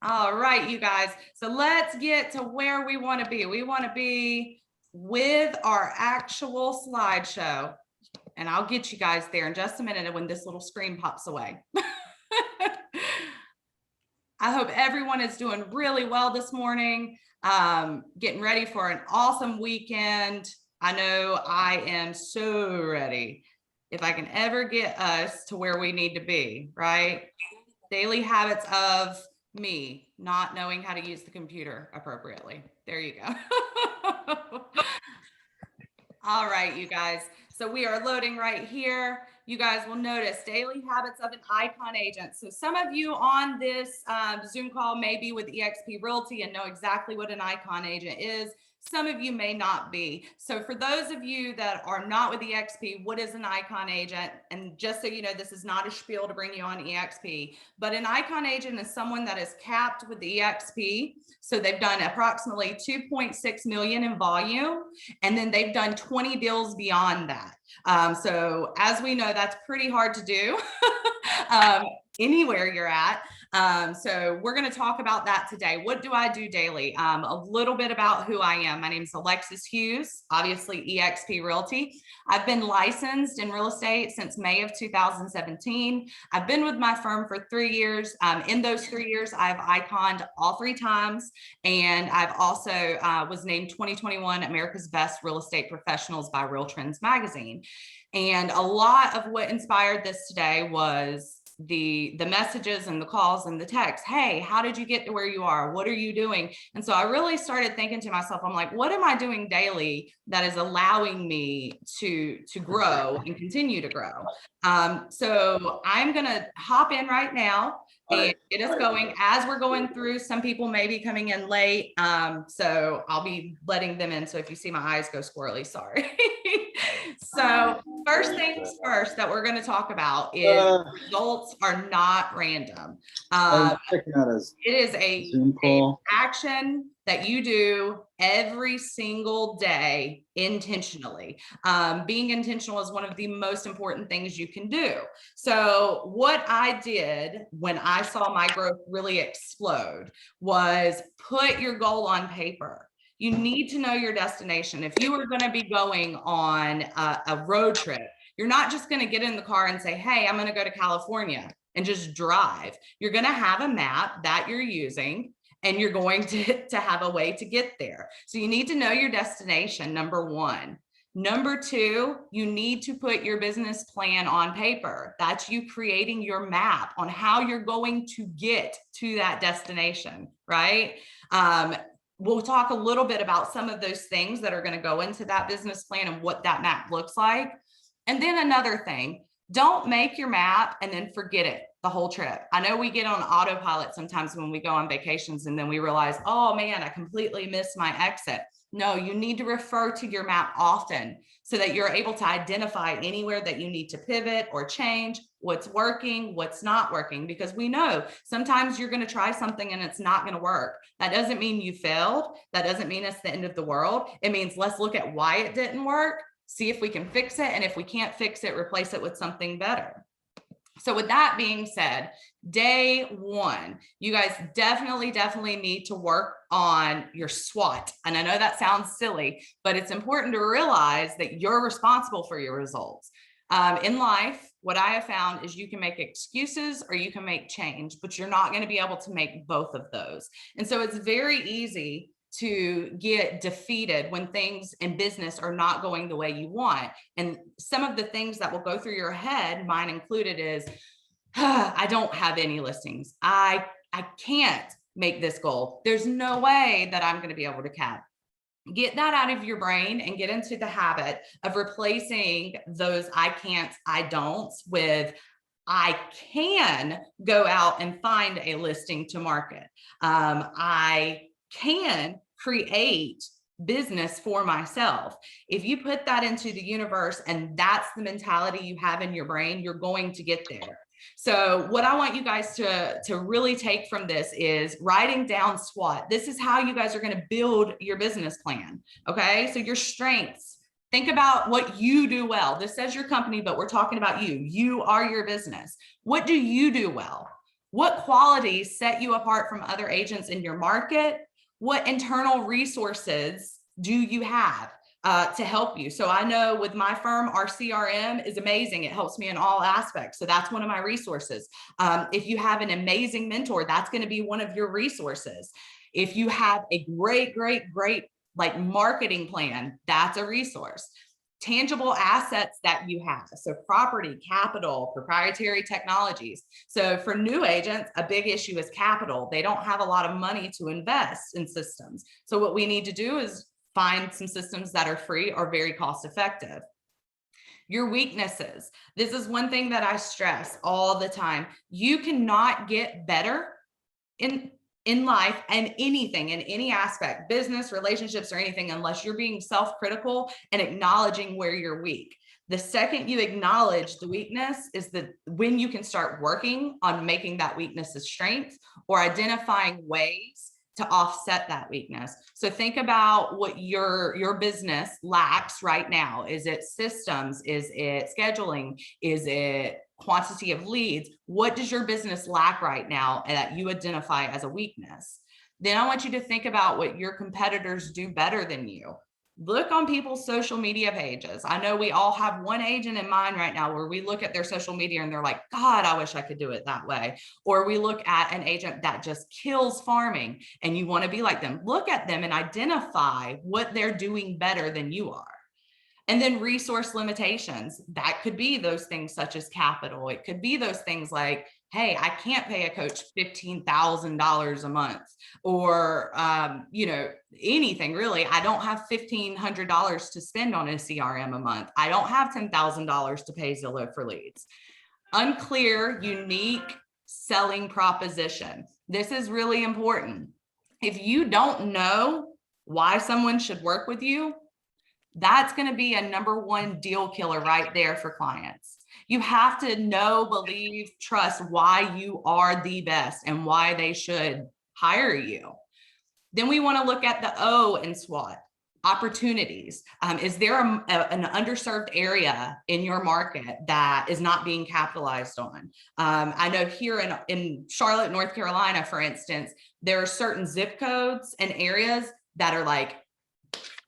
All right, you guys. So let's get to where we want to be. We want to be with our actual slideshow. And I'll get you guys there in just a minute when this little screen pops away. I hope everyone is doing really well this morning, getting ready for an awesome weekend. I know I am so ready. If I can ever get us to where we need to be, right? Daily habits of me not knowing how to use the computer appropriately. There you go. All right, you guys. So we are loading right here. You guys will notice daily habits of an icon agent. So some of you on this Zoom call may be with eXp Realty and know exactly what an icon agent is. Some of you may not be. So for those of you that are not with eXp, what is an icon agent? And just so you know, this is not a spiel to bring you on eXp, but an icon agent is someone that is capped with the eXp. So they've done approximately 2.6 million in volume, and then they've done 20 deals beyond that. So as we know, that's pretty hard to do anywhere you're at. So we're going to talk about that today. What do I do daily? A little bit about who I am. My name is Alexis Hughes, obviously eXp Realty. I've been licensed in real estate since May of 2017. I've been with my firm for 3 years. In those 3 years, I've iconed all 3 times. And I've also was named 2021 America's Best Real Estate Professionals by Real Trends Magazine. And a lot of what inspired this today was the messages and the calls and the texts. Hey, how did you get to where you are? What are you doing? And so I really started thinking to myself, I'm like, what am I doing daily that is allowing me to grow and continue to grow? So I'm going to hop in right now and get us going. As we're going through, some people may be coming in late. So I'll be letting them in. So if you see my eyes go squirrely, sorry. So first things first that we're going to talk about is results are not random. It is a action that you do every single day intentionally. Being intentional is one of the most important things you can do. So what I did when I saw my growth really explode was put your goal on paper. You need to know your destination. If you are going to be going on a road trip, you're not just going to get in the car and say, hey, I'm going to go to California and just drive. You're going to have a map that you're using, and you're going to have a way to get there. So you need to know your destination, number one. Number two, you need to put your business plan on paper. That's you creating your map on how you're going to get to that destination, right? We'll talk a little bit about some of those things that are going to go into that business plan and what that map looks like. And then another thing, don't make your map and then forget it the whole trip. I know we get on autopilot sometimes when we go on vacations and then we realize, oh man, I completely missed my exit. No, you need to refer to your map often so that you're able to identify anywhere that you need to pivot or change, what's working, what's not working, because we know sometimes you're going to try something and it's not going to work. That doesn't mean you failed. That doesn't mean it's the end of the world. It means let's look at why it didn't work, see if we can fix it. And if we can't fix it, replace it with something better. So with that being said, day one, you guys definitely need to work on your SWOT. And I know that sounds silly, but it's important to realize that you're responsible for your results. In life, what I have found is you can make excuses or you can make change, but you're not going to be able to make both of those. And so it's very easy to get defeated when things in business are not going the way you want. And some of the things that will go through your head, mine included, is I don't have any listings. I can't make this goal. There's no way that I'm going to be able to cap. Get that out of your brain and get into the habit of replacing those I can't, I don'ts with I can go out and find a listing to market. I can create business for myself. If you put that into the universe and that's the mentality you have in your brain, you're going to get there. So what I want you guys to really take from this is writing down SWOT. This is how you guys are going to build your business plan. Okay. So your strengths, think about what you do well. This says your company, but we're talking about you. You are your business. What do you do well? What qualities set you apart from other agents in your market? What internal resources do you have to help you? So I know with my firm, our CRM is amazing. It helps me in all aspects. So that's one of my resources. If you have an amazing mentor, that's going to be one of your resources. If you have a great like marketing plan, that's a resource. Tangible assets that you have. So property, capital, proprietary technologies. So for new agents, a big issue is capital. They don't have a lot of money to invest in systems. So what we need to do is find some systems that are free or very cost effective. Your weaknesses. This is one thing that I stress all the time. You cannot get better in life and anything, in any aspect, business, relationships, or anything, unless you're being self-critical and acknowledging where you're weak. The second you acknowledge the weakness is when you can start working on making that weakness a strength or identifying ways to offset that weakness. So think about what your business lacks right now. Is it systems? Is it scheduling? Is it quantity of leads? What does your business lack right now that you identify as a weakness? Then I want you to think about what your competitors do better than you. Look on people's social media pages. I know we all have one agent in mind right now where we look at their social media and they're like, God, I wish I could do it that way. Or we look at an agent that just kills farming and you want to be like them. Look at them and identify what they're doing better than you are. And then resource limitations. That could be those things such as capital. It could be those things like, hey, I can't pay a coach $15,000 a month, or anything really. I don't have $1,500 to spend on a CRM a month. I don't have $10,000 to pay Zillow for leads. Unclear, unique selling proposition. This is really important. If you don't know why someone should work with you, that's going to be a number one deal killer right there for clients. You have to know, believe, trust why you are the best and why they should hire you. Then we want to look at the O in SWOT, opportunities. Is there an underserved area in your market that is not being capitalized on? I know here in Charlotte, North Carolina, for instance, there are certain zip codes and areas that are like,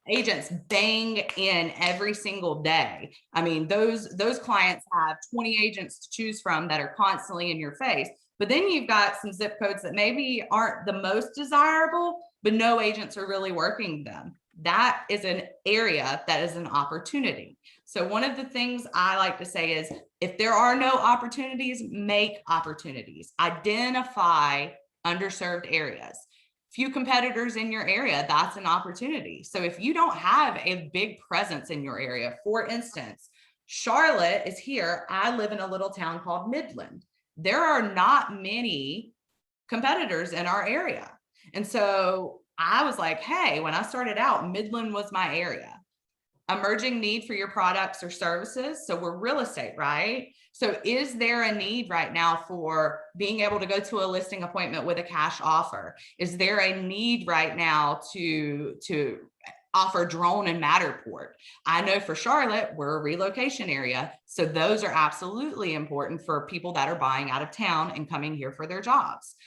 agents bang in every single day. I mean, those clients have 20 agents to choose from that are constantly in your face. But then you've got some zip codes that maybe aren't the most desirable, but no agents are really working them. That is an area that is an opportunity. So one of the things I like to say is, if there are no opportunities, make opportunities. Identify underserved areas. Few competitors in your area, that's an opportunity. So if you don't have a big presence in your area, for instance, Charlotte is here. I live in a little town called Midland. There are not many competitors in our area. And so I was like, hey, when I started out, Midland was my area. Emerging need for your products or services. So we're real estate, right? So is there a need right now for being able to go to a listing appointment with a cash offer? Is there a need right now to offer drone and Matterport? I know for Charlotte, we're a relocation area. So those are absolutely important for people that are buying out of town and coming here for their jobs.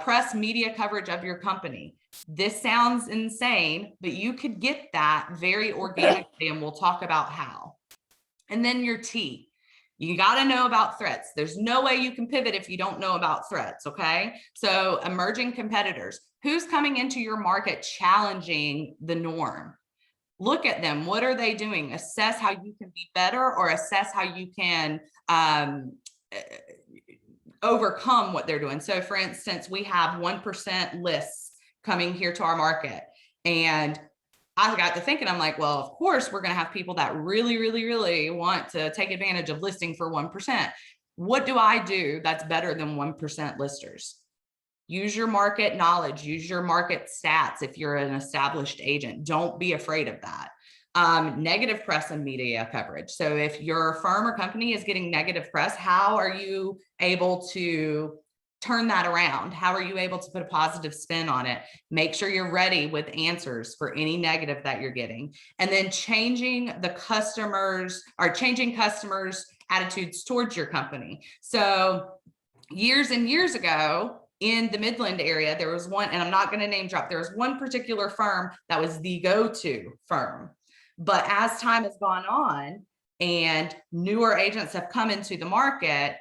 Press media coverage of your company. This sounds insane, but you could get that very organically, and we'll talk about how. And then your T. You got to know about threats. There's no way you can pivot if you don't know about threats, okay? So emerging competitors. Who's coming into your market challenging the norm? Look at them. What are they doing? Assess how you can be better, or assess how you can overcome what they're doing. So for instance, we have 1% lists coming here to our market. And I got to thinking, I'm like, well, of course, we're going to have people that really want to take advantage of listing for 1%. What do I do that's better than 1% listers? Use your market knowledge, use your market stats. If you're an established agent, don't be afraid of that. Negative press and media coverage. So if your firm or company is getting negative press, how are you able to turn that around? How are you able to put a positive spin on it? Make sure you're ready with answers for any negative that you're getting. And then changing customers' attitudes towards your company. So Years and years ago in the Midland area, there was one, and I'm not going to name drop, there was one particular firm that was the go-to firm. But as time has gone on and newer agents have come into the market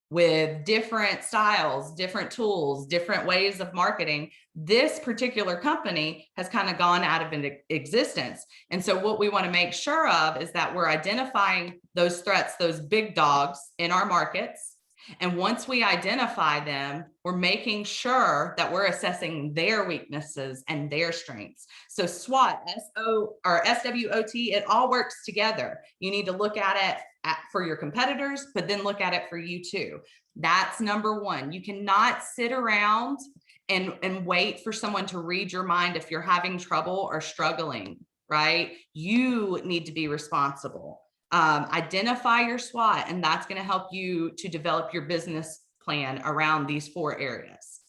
with different styles, different tools, different ways of marketing, this particular company has kind of gone out of existence. And so what we want to make sure of is that we're identifying those threats, those big dogs in our markets. And once we identify them, we're making sure that we're assessing their weaknesses and their strengths. So SWOT, SWOT, it all works together. You need to look at it for your competitors, but then look at it for you too. That's number one. You cannot sit around and wait for someone to read your mind if you're having trouble or struggling, right? You need to be responsible. Identify your SWOT, and that's going to help you to develop your business plan around these 4 areas.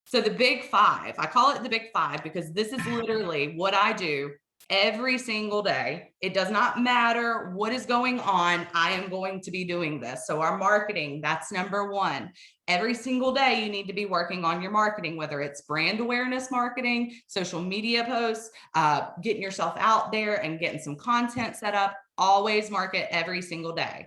So the big 5, I call it the big 5 because this is literally what I do every single day. It does not matter what is going on. I am going to be doing this. So our marketing, that's number 1. Every single day, you need to be working on your marketing, whether it's brand awareness marketing, social media posts, getting yourself out there and getting some content set up. Always market every single day.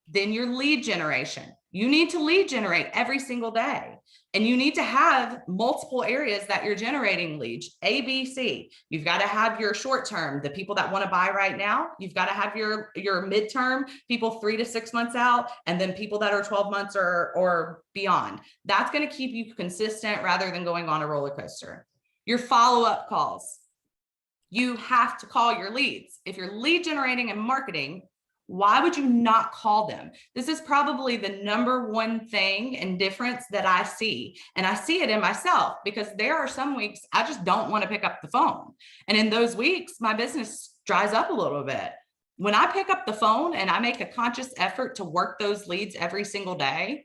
Then your lead generation. You need to lead generate every single day. And you need to have multiple areas that you're generating leads, A, B, C. You've got to have your short term, the people that want to buy right now. You've got to have your midterm, people 3 to 6 months out, and then people that are 12 months or beyond. That's going to keep you consistent rather than going on a roller coaster. Your follow-up calls. You have to call your leads. If you're lead generating and marketing, why would you not call them? This is probably the number 1 thing and difference that I see. And I see it in myself because there are some weeks I just don't want to pick up the phone. And in those weeks, my business dries up a little bit. When I pick up the phone and I make a conscious effort to work those leads every single day,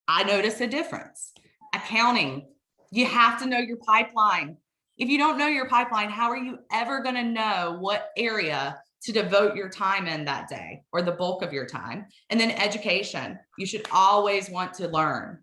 I notice a difference. Accounting, you have to know your pipeline. If you don't know your pipeline, how are you ever going to know what area to devote your time in that day or the bulk of your time? And then education, you should always want to learn.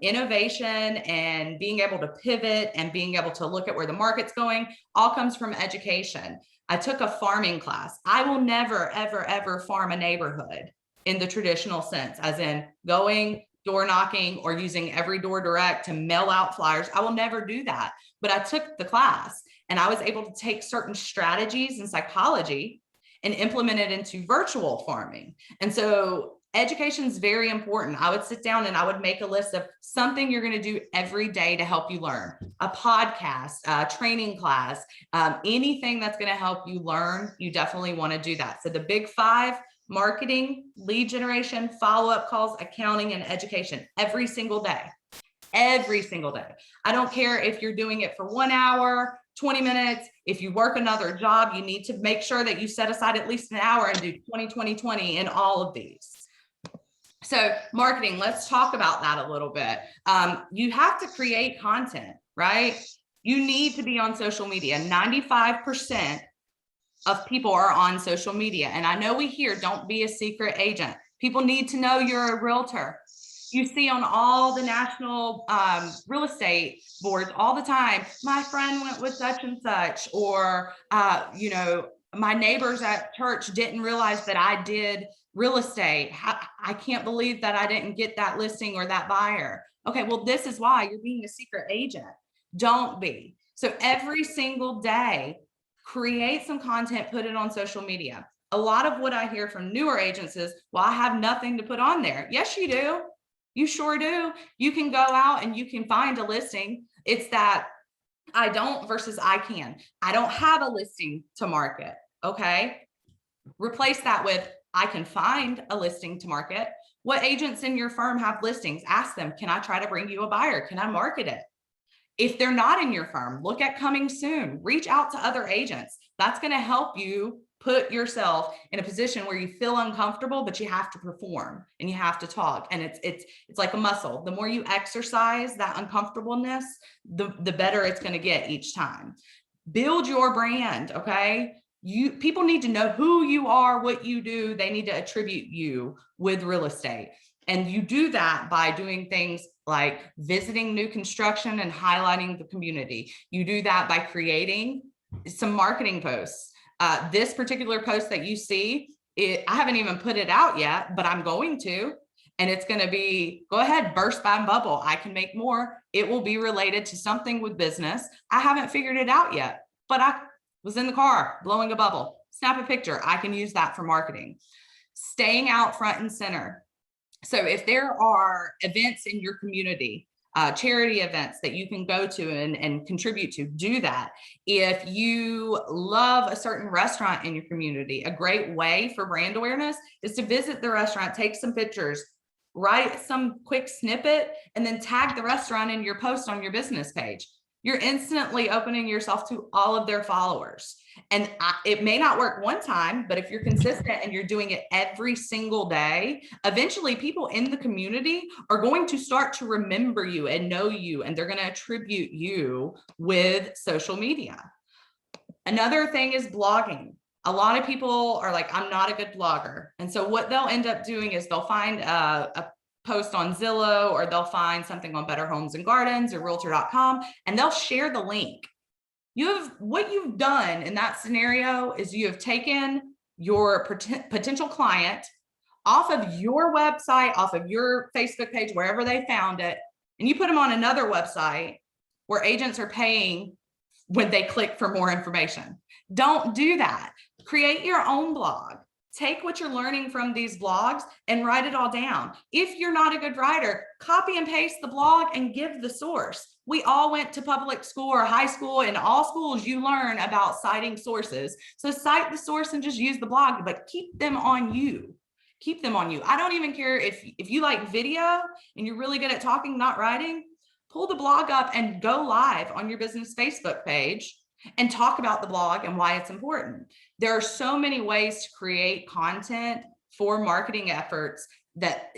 Innovation and being able to pivot and being able to look at where the market's going all comes from education. I took a farming class. I will never, ever, ever farm a neighborhood in the traditional sense, as in going door knocking or using every door direct to mail out flyers. I will never do that. But I took the class and I was able to take certain strategies and psychology and implement it into virtual farming. And so education is very important. I would sit down and I would make a list of something you're going to do every day to help you learn. A podcast, a training class, anything that's going to help you learn, you definitely want to do that. So the big 5: marketing, lead generation, follow-up calls, accounting, and education every single day. Every single day. I don't care if you're doing it for 1 hour, 20 minutes. If you work another job, you need to make sure that you set aside at least an hour and do 20, 20, 20 in all of these. So marketing, let's talk about that a little bit. You have to create content, right? You need to be on social media. 95% of people are on social media. And I know we hear, don't be a secret agent. People need to know you're a realtor. You see on all the national real estate boards all the time, my friend went with such and such, or, my neighbors at church didn't realize that I did real estate. I can't believe that I didn't get that listing or that buyer. Okay, well, this is why you're being a secret agent. Don't be. So every single day, create some content, put it on social media. A lot of what I hear from newer agents is, well, I have nothing to put on there. Yes, you do. You sure do. You can go out and you can find a listing. It's that I don't versus I can. I don't have a listing to market. Okay. Replace that with I can find a listing to market. What agents in your firm have listings? Ask them, can I try to bring you a buyer? Can I market it? If they're not in your firm, look at coming soon. Reach out to other agents. That's going to help you put yourself in a position where you feel uncomfortable, but you have to perform and you have to talk. And it's like a muscle. The more you exercise that uncomfortableness, the better it's going to get each time. Build your brand. Okay. People need to know who you are, what you do. They need to attribute you with real estate. And you do that by doing things like visiting new construction and highlighting the community. You do that by creating some marketing posts. This particular post that you see, I haven't even put it out yet, but I'm going to. And it's going to be, go ahead, burst my bubble. I can make more. It will be related to something with business. I haven't figured it out yet, but I was in the car blowing a bubble. Snap a picture. I can use that for marketing. Staying out front and center. So if there are events in your community, charity events that you can go to and contribute to, do that. If you love a certain restaurant in your community, a great way for brand awareness is to visit the restaurant, take some pictures, write some quick snippet, and then tag the restaurant in your post on your business page. You're instantly opening yourself to all of their followers. And it may not work one time, but if you're consistent and you're doing it every single day, eventually people in the community are going to start to remember you and know you, and they're going to attribute you with social media. Another thing is blogging. A lot of people are like, I'm not a good blogger. And so what they'll end up doing is they'll find a post on Zillow, or they'll find something on Better Homes and Gardens or realtor.com, and they'll share the link. What you've done in that scenario is you have taken your potential client off of your website, off of your Facebook page, wherever they found it, and you put them on another website where agents are paying when they click for more information. Don't do that. Create your own blog. Take what you're learning from these blogs and write it all down. If you're not a good writer, copy and paste the blog and give the source. We all went to public school or high school. In all schools, you learn about citing sources. So cite the source and just use the blog, but keep them on you. Keep them on you. I don't even care if you like video and you're really good at talking, not writing, pull the blog up and go live on your business Facebook page and talk about the blog and why it's important. There are so many ways to create content for marketing efforts that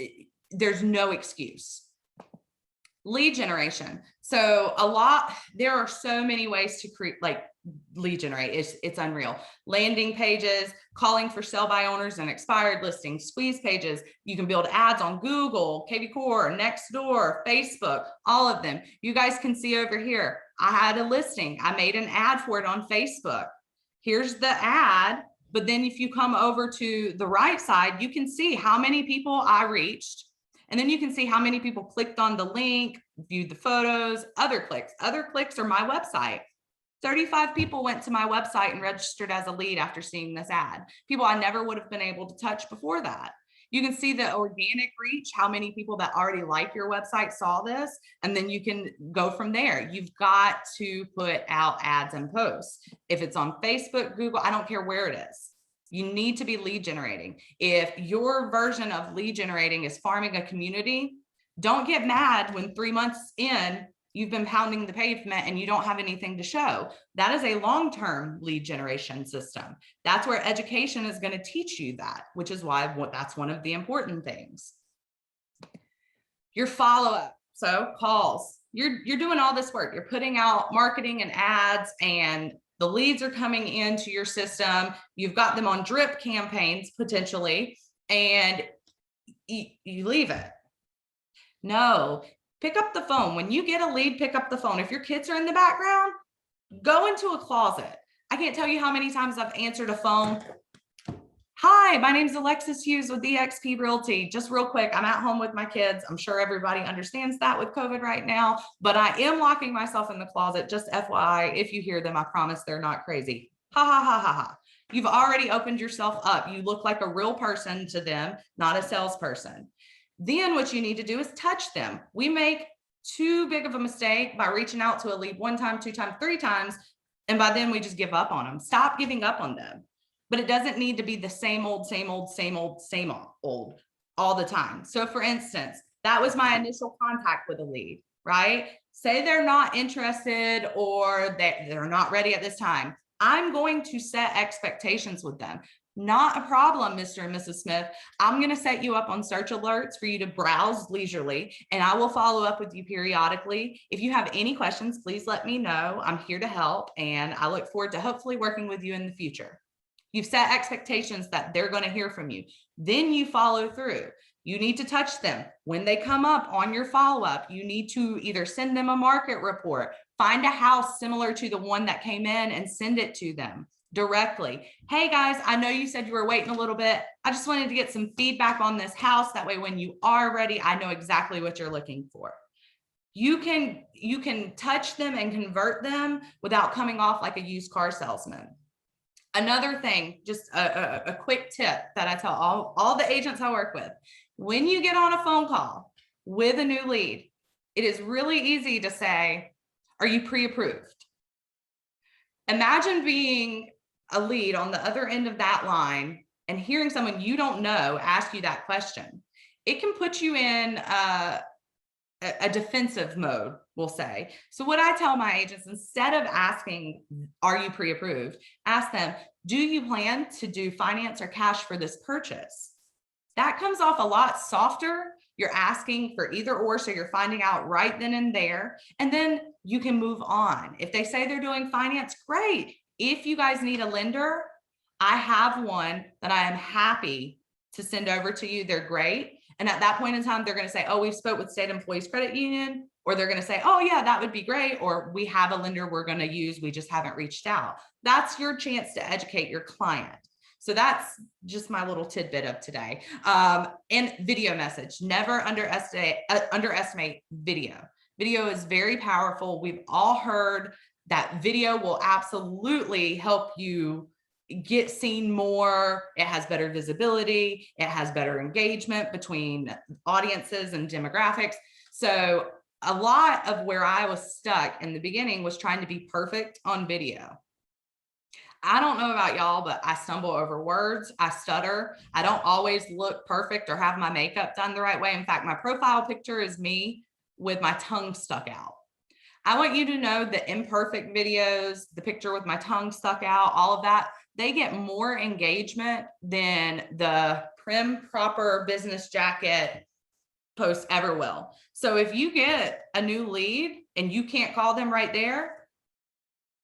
there's no excuse. Lead generation. So there are so many ways to create, like, lead generate. It's unreal. Landing pages, calling for sell by owners and expired listings, squeeze pages. You can build ads on Google, KV Core, Nextdoor, Facebook, all of them. You guys can see over here, I had a listing. I made an ad for it on Facebook. Here's the ad. But then if you come over to the right side, you can see how many people I reached. And then you can see how many people clicked on the link, viewed the photos, other clicks. Other clicks are my website. 35 people went to my website and registered as a lead after seeing this ad. People I never would have been able to touch before that. You can see the organic reach, how many people that already like your website saw this, and then you can go from there. You've got to put out ads and posts. If it's on Facebook, Google, I don't care where it is. You need to be lead generating. If your version of lead generating is farming a community, don't get mad when 3 months in, you've been pounding the pavement and you don't have anything to show. That is a long-term lead generation system. That's where education is going to teach you that, which is why that's one of the important things. Your follow-up. So calls, you're doing all this work. You're putting out marketing and ads, and the leads are coming into your system. You've got them on drip campaigns potentially, and you leave it. No, pick up the phone. When you get a lead, pick up the phone. If your kids are in the background, go into a closet. I can't tell you how many times I've answered a phone. Hi, my name is Alexis Hughes with eXp Realty. Just real quick, I'm at home with my kids. I'm sure everybody understands that with COVID right now, but I am locking myself in the closet. Just FYI, if you hear them, I promise they're not crazy. Ha ha ha ha ha. You've already opened yourself up. You look like a real person to them, not a salesperson. Then what you need to do is touch them. We make too big of a mistake by reaching out to a lead 1 time, 2 times, 3 times, and by then we just give up on them. Stop giving up on them. But it doesn't need to be the same old all the time. So for instance, that was my initial contact with a lead, right? Say they're not interested or they're not ready at this time. I'm going to set expectations with them. Not a problem, Mr. and Mrs. Smith. I'm going to set you up on search alerts for you to browse leisurely, and I will follow up with you periodically. If you have any questions, please let me know. I'm here to help, and I look forward to hopefully working with you in the future. You've set expectations that they're going to hear from you. Then you follow through. You need to touch them. When they come up on your follow-up, you need to either send them a market report, find a house similar to the one that came in and send it to them directly. Hey guys, I know you said you were waiting a little bit. I just wanted to get some feedback on this house. That way, when you are ready, I know exactly what you're looking for. You can touch them and convert them without coming off like a used car salesman. Another thing, just a quick tip that I tell all the agents I work with, when you get on a phone call with a new lead, it is really easy to say, are you pre-approved? Imagine being a lead on the other end of that line and hearing someone you don't know ask you that question. It can put you in a defensive mode, we'll say. So what I tell my agents, instead of asking, are you pre-approved? Ask them, do you plan to do finance or cash for this purchase? That comes off a lot softer. You're asking for either or, so you're finding out right then and there, and then you can move on. If they say they're doing finance, great. If you guys need a lender, I have one that I am happy to send over to you. They're great. And at that point in time, they're going to say, oh, we've spoke with State Employees Credit Union, or they're going to say, oh yeah, that would be great. Or we have a lender we're going to use. We just haven't reached out. That's your chance to educate your client. So that's just my little tidbit of today. And video message, never underestimate video. Video is very powerful. We've all heard that video will absolutely help you get seen more. It has better visibility. It has better engagement between audiences and demographics. So a lot of where I was stuck in the beginning was trying to be perfect on video. I don't know about y'all, but I stumble over words. I stutter. I don't always look perfect or have my makeup done the right way. In fact, my profile picture is me with my tongue stuck out. I want you to know the imperfect videos, the picture with my tongue stuck out, all of that, they get more engagement than the prim, proper business jacket posts ever will. So if you get a new lead and you can't call them right there,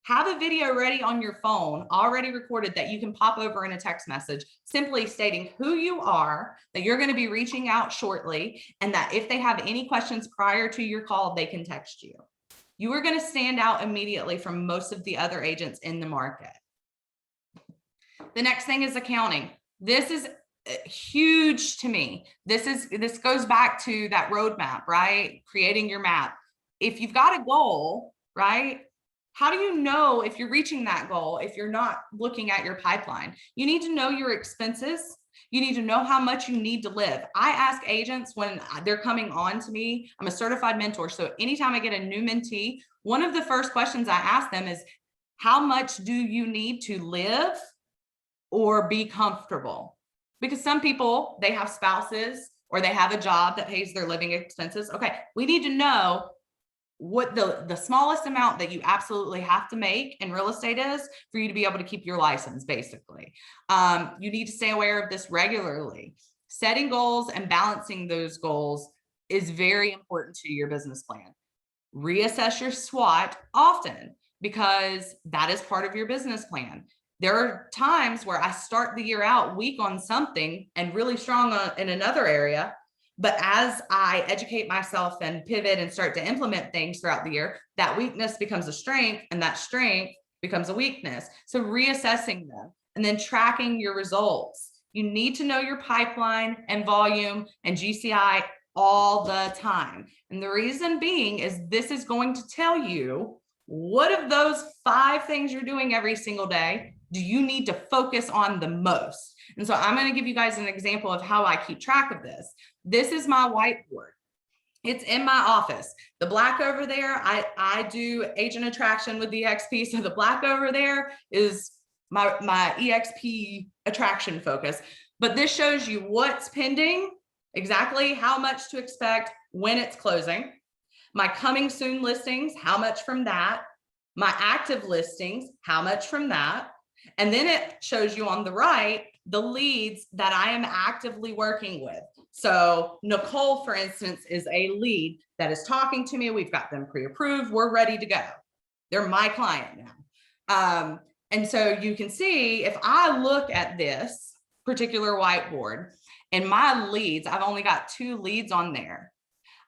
have a video ready on your phone, already recorded, that you can pop over in a text message, simply stating who you are, that you're going to be reaching out shortly, and that if they have any questions prior to your call, they can text you. You are going to stand out immediately from most of the other agents in the market. The next thing is accounting. This is huge to me. This goes back to that roadmap, right? Creating your map. If you've got a goal, right? How do you know if you're reaching that goal if you're not looking at your pipeline? You need to know your expenses. You need to know how much you need to live. I ask agents when they're coming on to me, I'm a certified mentor. So anytime I get a new mentee, one of the first questions I ask them is, how much do you need to live or be comfortable? Because some people, they have spouses or they have a job that pays their living expenses. Okay, we need to know what the smallest amount that you absolutely have to make in real estate is for you to be able to keep your license, basically. You need to stay aware of this regularly. Setting goals and balancing those goals is very important to your business plan. Reassess your SWOT often, because that is part of your business plan. There are times where I start the year out weak on something and really strong in another area. But as I educate myself and pivot and start to implement things throughout the year, that weakness becomes a strength and that strength becomes a weakness. So reassessing them and then tracking your results. You need to know your pipeline and volume and GCI all the time. And the reason being is this is going to tell you what of those 5 things you're doing every single day do you need to focus on the most. And so I'm going to give you guys an example of how I keep track of this. This is my whiteboard. It's in my office. The black over there, I do agent attraction with EXP. So the black over there is my EXP attraction focus. But this shows you what's pending, exactly how much to expect when it's closing. My coming soon listings, how much from that. My active listings, how much from that. And then it shows you on the right the leads that I am actively working with. So Nicole, for instance, is a lead that is talking to me. We've got them pre-approved. We're ready to go. They're my client now. And so you can see if I look at this particular whiteboard and my leads, I've only got 2 leads on there.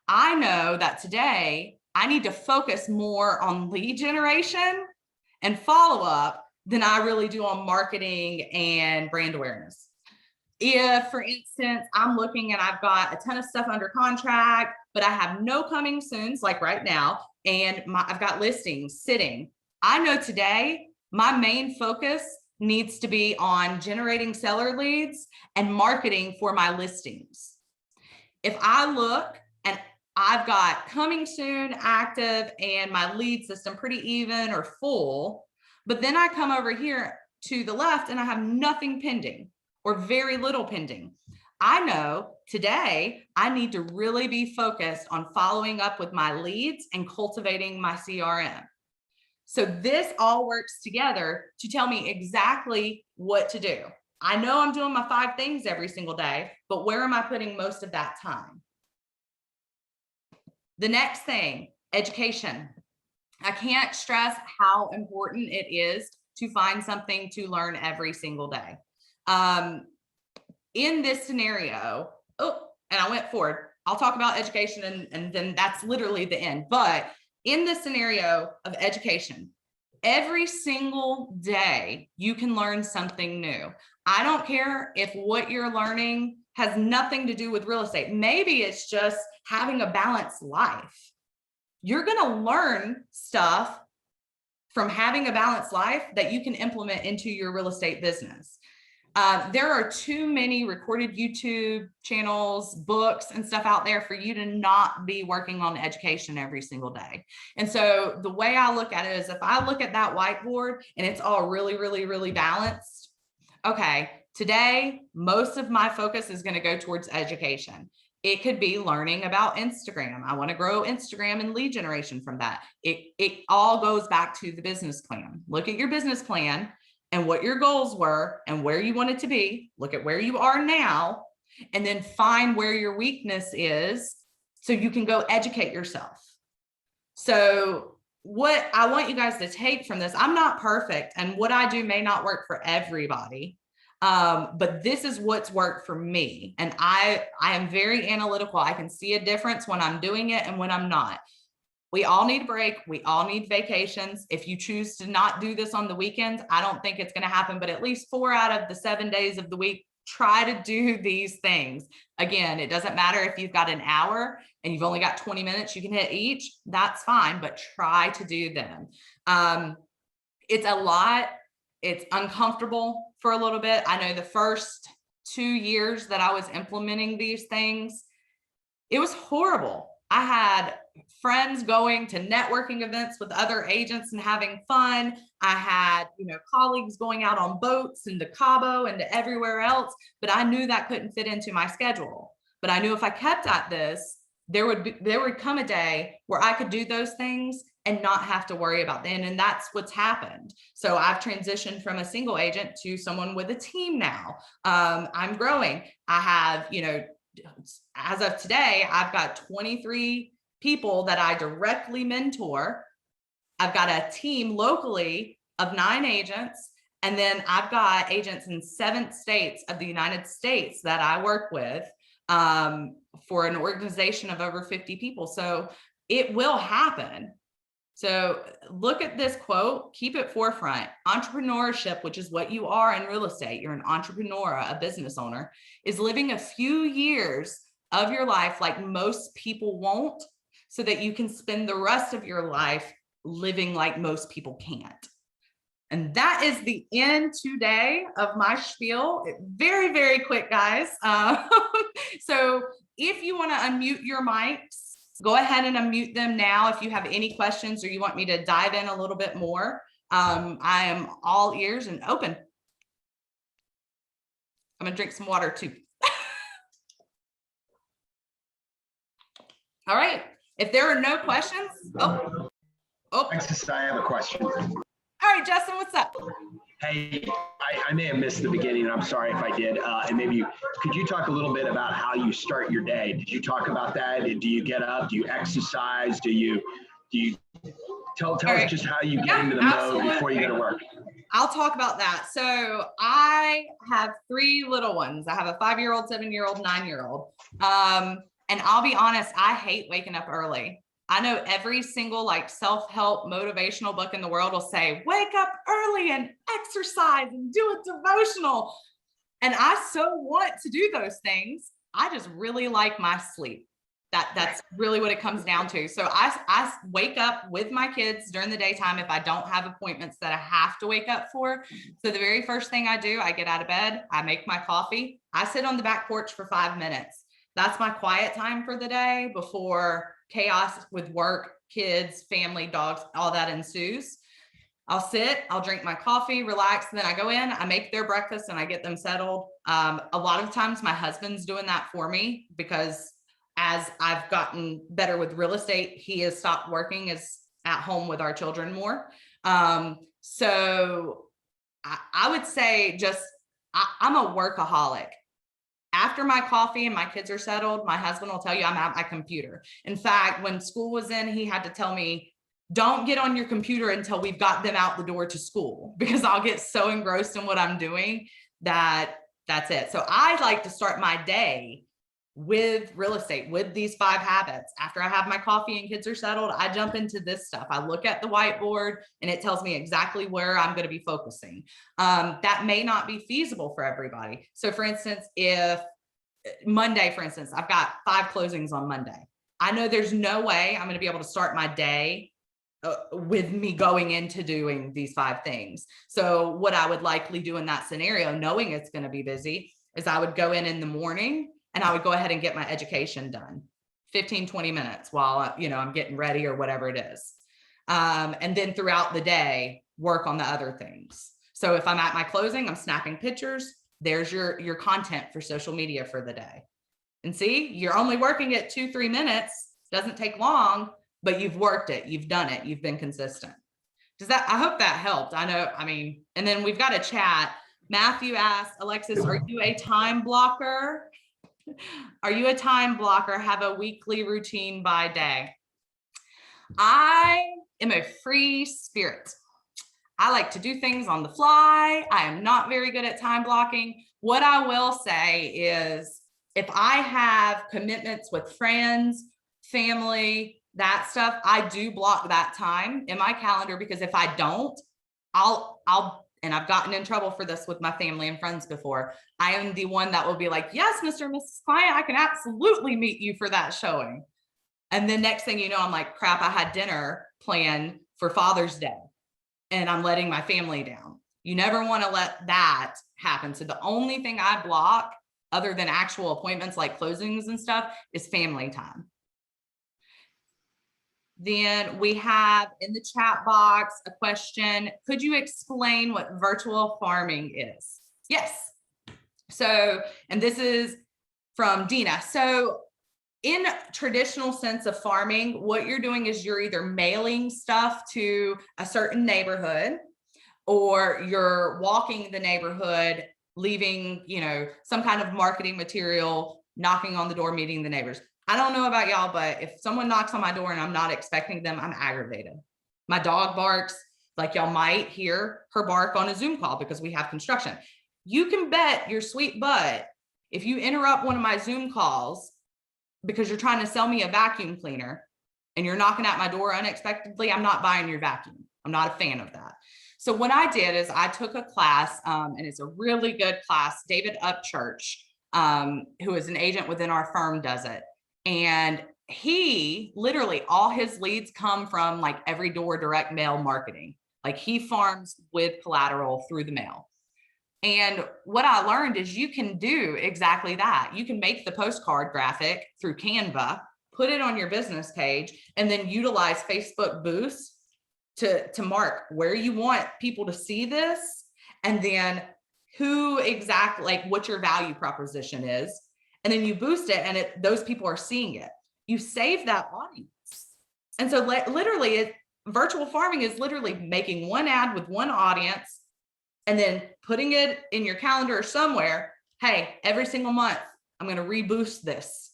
I know that today I need to focus more on lead generation and follow up than I really do on marketing and brand awareness. If, for instance, I'm looking and I've got a ton of stuff under contract, but I have no coming soons, like right now, and I've got listings sitting, I know today my main focus needs to be on generating seller leads and marketing for my listings. If I look and I've got coming soon active and my lead system pretty even or full, but then I come over here to the left and I have nothing pending or very little pending, I know today I need to really be focused on following up with my leads and cultivating my CRM. So this all works together to tell me exactly what to do. I know I'm doing my 5 things every single day, but where am I putting most of that time? The next thing, education. I can't stress how important it is to find something to learn every single day. In this scenario, and I went forward, I'll talk about education and then that's literally the end. But in this scenario of education, every single day you can learn something new. I don't care if what you're learning has nothing to do with real estate. Maybe it's just having a balanced life. You're going to learn stuff from having a balanced life that you can implement into your real estate business. There are too many recorded YouTube channels, books, and stuff out there for you to not be working on education every single day. And so the way I look at it is if I look at that whiteboard and it's all really, really, really balanced, okay, today, most of my focus is going to go towards education. It could be learning about Instagram. I want to grow Instagram and lead generation from that. It all goes back to the business plan. Look at your business plan and what your goals were and where you want it to be. Look at where you are now, and then find where your weakness is so you can go educate yourself. So what I want you guys to take from this, I'm not perfect and what I do may not work for everybody. But this is what's worked for me. And I am very analytical. I can see a difference when I'm doing it and when I'm not. We all need a break. We all need vacations. If you choose to not do this on the weekends, I don't think it's going to happen, but at least 4 out of the 7 days of the week, try to do these things. Again, it doesn't matter if you've got an hour and you've only got 20 minutes, you can hit each, that's fine, but try to do them. It's a lot. It's uncomfortable for a little bit. I know the first 2 years that I was implementing these things, it was horrible. I had friends going to networking events with other agents and having fun. I had, colleagues going out on boats into Cabo and to everywhere else, but I knew that couldn't fit into my schedule. But I knew if I kept at this, there would come a day where I could do those things and not have to worry about them. And that's what's happened. So I've transitioned from a single agent to someone with a team now. I'm growing. I have, as of today, I've got 23 people that I directly mentor. I've got a team locally of 9 agents. And then I've got agents in 7 states of the United States that I work with for an organization of over 50 people. So it will happen. So look at this quote, keep it forefront. Entrepreneurship, which is what you are in real estate, you're an entrepreneur, a business owner, is living a few years of your life like most people won't, so that you can spend the rest of your life living like most people can't. And that is the end today of my spiel. Very, very quick, guys. So if you want to unmute your mics, go ahead and unmute them now if you have any questions or you want me to dive in a little bit more. I am all ears and open. I'm gonna drink some water too. All right, if there are no questions, Alexis, I have a question. All right, Justin, what's up? Hey, I may have missed the beginning. I'm sorry if I did. And maybe could you talk a little bit about how you start your day? Did you talk about that? Do you get up? Do you exercise? Do you tell us just how you get into the mode before you go to work? I'll talk about that. So I have three little ones. I have a 5-year-old, 7-year-old, 9-year-old. And I'll be honest, I hate waking up early. I know every single like self-help motivational book in the world will say, wake up early and exercise and do a devotional. And I so want to do those things. I just really like my sleep. That's really what it comes down to. So I wake up with my kids during the daytime if I don't have appointments that I have to wake up for. So the very first thing I do, I get out of bed, I make my coffee, I sit on the back porch for 5 minutes. That's my quiet time for the day before chaos with work, kids, family, dogs, all that ensues. I'll sit, I'll drink my coffee, relax, and then I go in, I make their breakfast and I get them settled. A lot of times my husband's doing that for me because as I've gotten better with real estate, he has stopped working, is at home with our children more. So I would say I'm a workaholic. After my coffee and my kids are settled, my husband will tell you I'm at my computer. In fact, when school was in, he had to tell me, don't get on your computer until we've got them out the door to school, because I'll get so engrossed in what I'm doing that's it. So I like to start my day with real estate, with these 5 habits. After I have my coffee and kids are settled, I jump into this stuff. I look at the whiteboard and it tells me exactly where I'm going to be focusing. That may not be feasible for everybody. So for instance, if Monday, for instance, I've got 5 closings on Monday. I know there's no way I'm going to be able to start my day with me going into doing these 5 things. So what I would likely do in that scenario, knowing it's going to be busy, is I would go in the morning and I would go ahead and get my education done 15-20 minutes while I'm getting ready or whatever it is. And then throughout the day, work on the other things. So if I'm at my closing, I'm snapping pictures. There's your content for social media for the day. And see, you're only working it 2-3 minutes. Doesn't take long, but you've worked it. You've done it. You've been consistent. I hope that helped. And then we've got a chat. Matthew asked, Alexis, are you a time blocker? Are you a time blocker? Have a weekly routine by day? I am a free spirit. I like to do things on the fly. I am not very good at time blocking. What I will say is if I have commitments with friends, family, that stuff, I do block that time in my calendar, because if I don't, and I've gotten in trouble for this with my family and friends before. I am the one that will be like, yes, Mr. and Mrs. Client, I can absolutely meet you for that showing. And then next thing you know, I'm like, crap, I had dinner planned for Father's Day and I'm letting my family down. You never want to let that happen. So the only thing I block other than actual appointments like closings and stuff is family time. Then we have in the chat box a question. Could you explain what virtual farming is? Yes. So, and this is from Dina. So in traditional sense of farming, what you're doing is you're either mailing stuff to a certain neighborhood, or you're walking the neighborhood, leaving, some kind of marketing material, knocking on the door, meeting the neighbors. I don't know about y'all, but if someone knocks on my door and I'm not expecting them, I'm aggravated. My dog barks, like y'all might hear her bark on a Zoom call because we have construction. You can bet your sweet butt, if you interrupt one of my Zoom calls because you're trying to sell me a vacuum cleaner and you're knocking at my door unexpectedly, I'm not buying your vacuum. I'm not a fan of that. So what I did is I took a class, and it's a really good class. David Upchurch, who is an agent within our firm, does it. And he literally, all his leads come from like every door direct mail marketing. Like he farms with collateral through the mail. And what I learned is you can do exactly that. You can make the postcard graphic through Canva, put it on your business page, and then utilize Facebook boosts to mark where you want people to see this. And then who exactly, like what your value proposition is. And then you boost it and those people are seeing it. You save that audience. And so literally virtual farming is literally making one ad with one audience and then putting it in your calendar or somewhere. Hey, every single month, I'm going to reboost this.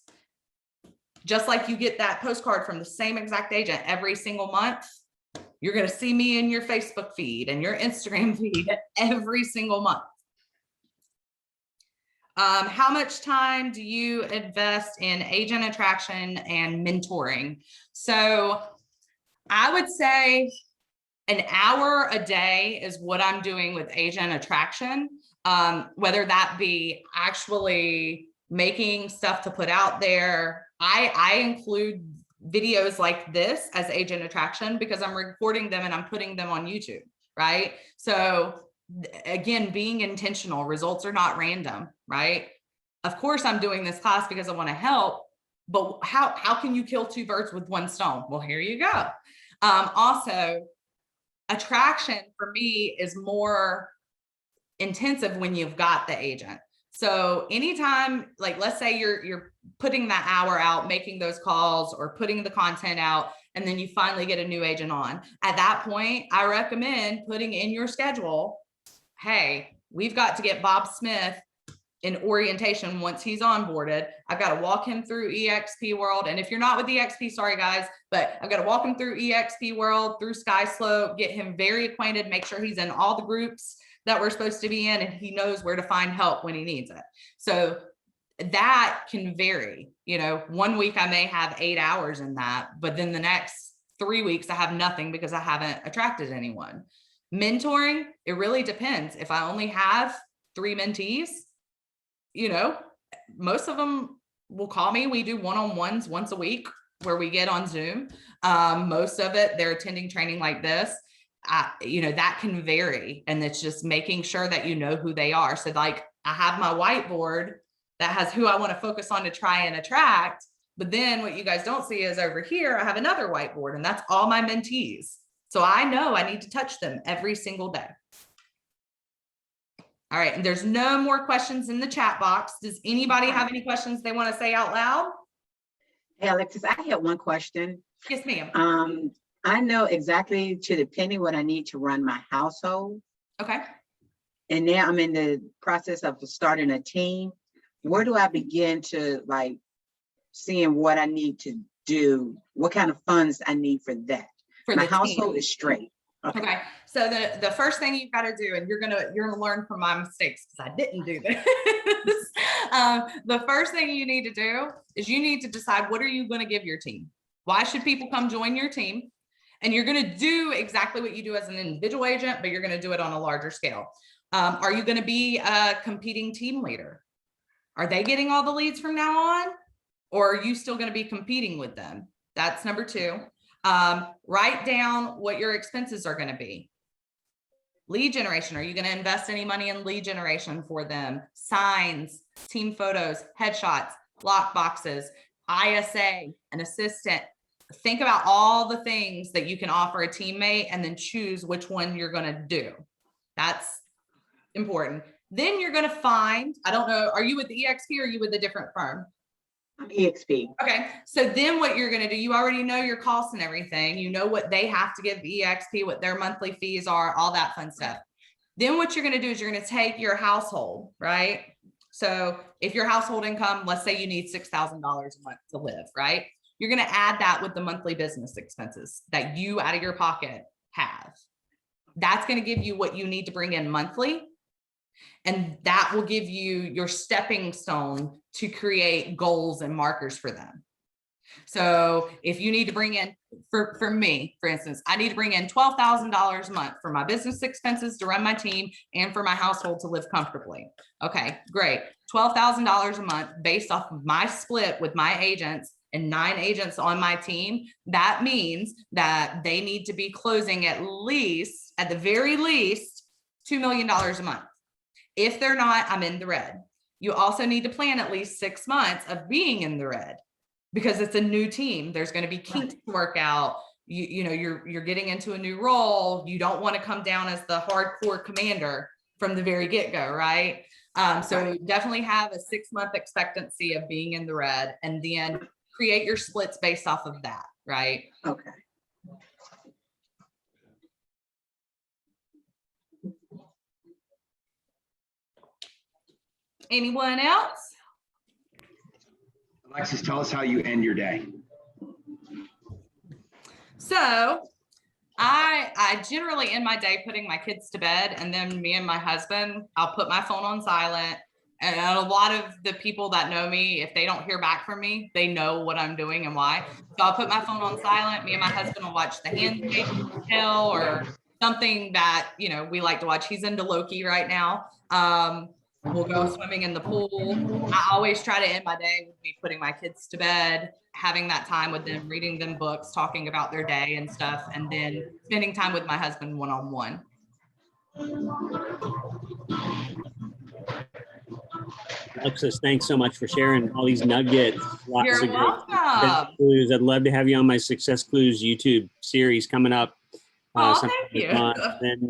Just like you get that postcard from the same exact agent every single month, You're going to see me in your Facebook feed and your Instagram feed every single month. How much time do you invest in agent attraction and mentoring? So I would say an hour a day is what I'm doing with agent attraction, whether that be actually making stuff to put out there. I include videos like this as agent attraction because I'm recording them and I'm putting them on YouTube, right? So again, being intentional, results are not random, right? Of course, I'm doing this class because I want to help, but how can you kill two birds with one stone? Well, here you go. Also, attraction for me is more intensive when you've got the agent. So anytime, like, let's say you're putting that hour out, making those calls or putting the content out, and then you finally get a new agent on. At that point, I recommend putting in your schedule, hey, we've got to get Bob Smith in orientation once he's onboarded. I've got to walk him through EXP World. And if you're not with EXP, sorry guys, but I've got to walk him through EXP World, through SkySlope, get him very acquainted, make sure he's in all the groups that we're supposed to be in, and he knows where to find help when he needs it. So that can vary. You know, one week I may have 8 hours in that, but then the next 3 weeks I have nothing because I haven't attracted anyone. Mentoring, it really depends. If I only have 3 mentees, you know, most of them will call me. We do one-on-ones once a week where we get on Zoom. Most of it, they're attending training like this. You know, that can vary. And it's just making sure that you know who they are. So like I have my whiteboard that has who I want to focus on to try and attract. But then what you guys don't see is over here, I have another whiteboard and that's all my mentees. So I know I need to touch them every single day. All right, and there's no more questions in the chat box. Does anybody have any questions they want to say out loud? Hey, Alexis, I had one question. Yes, ma'am. I know exactly to the penny what I need to run my household. Okay. And now I'm in the process of starting a team. Where do I begin to like seeing what I need to do? What kind of funds I need for that? My household is straight. Okay. So the first thing you've got to do, and you're gonna learn from my mistakes because I didn't do this. The first thing you need to do is you need to decide, what are you going to give your team? Why should people come join your team? And you're going to do exactly what you do as an individual agent, but you're going to do it on a larger scale. Are you going to be a competing team leader? Are they getting all the leads from now on? Or are you still going to be competing with them? That's number 2. Write down what your expenses are going to be. Lead generation. Are you going to invest any money in lead generation for them? Signs, team photos, headshots, lock boxes, ISA, an assistant. Think about all the things that you can offer a teammate and then choose which one you're going to do. That's important. Then you're going to find, I don't know, are you with the EXP or are you with a different firm? I'm EXP. Okay. So then what you're going to do, you already know your costs and everything. You know what they have to give the EXP, what their monthly fees are, all that fun stuff. Then what you're going to do is you're going to take your household, right? So if your household income, let's say you need $6,000 a month to live, right? You're going to add that with the monthly business expenses that you out of your pocket have. That's going to give you what you need to bring in monthly. And that will give you your stepping stone to create goals and markers for them. So if you need to bring in, for me, for instance, I need to bring in $12,000 a month for my business expenses to run my team and for my household to live comfortably. Okay, great. $12,000 a month based off of my split with my agents and 9 agents on my team. That means that they need to be closing at the very least, $2 million a month. If they're not, I'm in the red. You also need to plan at least 6 months of being in the red because it's a new team. There's going to be kinks to work out. You know, you're getting into a new role. You don't want to come down as the hardcore commander from the very get-go, right? So definitely have a 6-month expectancy of being in the red and then create your splits based off of that, right? Okay. Anyone else? Alexis, tell us how you end your day. So I generally end my day putting my kids to bed, and then me and my husband, I'll put my phone on silent. And a lot of the people that know me, if they don't hear back from me, they know what I'm doing and why. So I'll put my phone on silent. Me and my husband will watch The Handmaid's Tale or something that, you know, we like to watch. He's into Loki right now. We'll go swimming in the pool. I always try to end my day with me putting my kids to bed, having that time with them, reading them books, talking about their day and stuff, and then spending time with my husband one-on-one. Alexis, thanks so much for sharing all these nuggets. Lots You're of great welcome. clues. I'd love to have you on my Success Clues YouTube series coming up. Oh, sometime thank this you. month. Then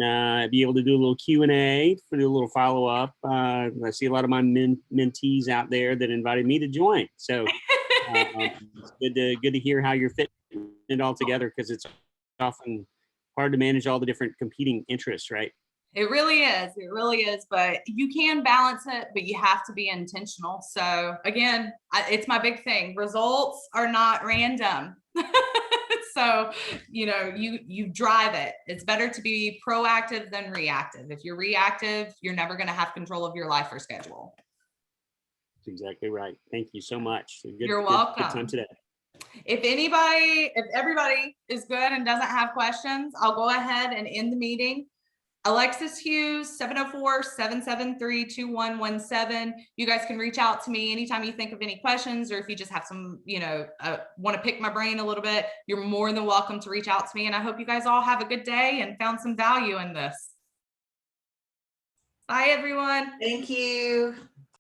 be able to do a little Q&A, for a little follow-up. I see a lot of my mentees out there that invited me to join. So it's good to hear how you're fitting it all together, because it's often hard to manage all the different competing interests, right? It really is. It really is. But you can balance it, but you have to be intentional. So again, it's my big thing. Results are not random. So, you know, you drive it. It's better to be proactive than reactive. If you're reactive, you're never going to have control of your life or schedule. That's exactly right. Thank you so much. You're welcome. Good time today. If everybody is good and doesn't have questions, I'll go ahead and end the meeting. Alexis Hughes, 704-773-2117. You guys can reach out to me anytime you think of any questions, or if you just have some, you know, want to pick my brain a little bit, you're more than welcome to reach out to me. And I hope you guys all have a good day and found some value in this. Bye, everyone. Thank you.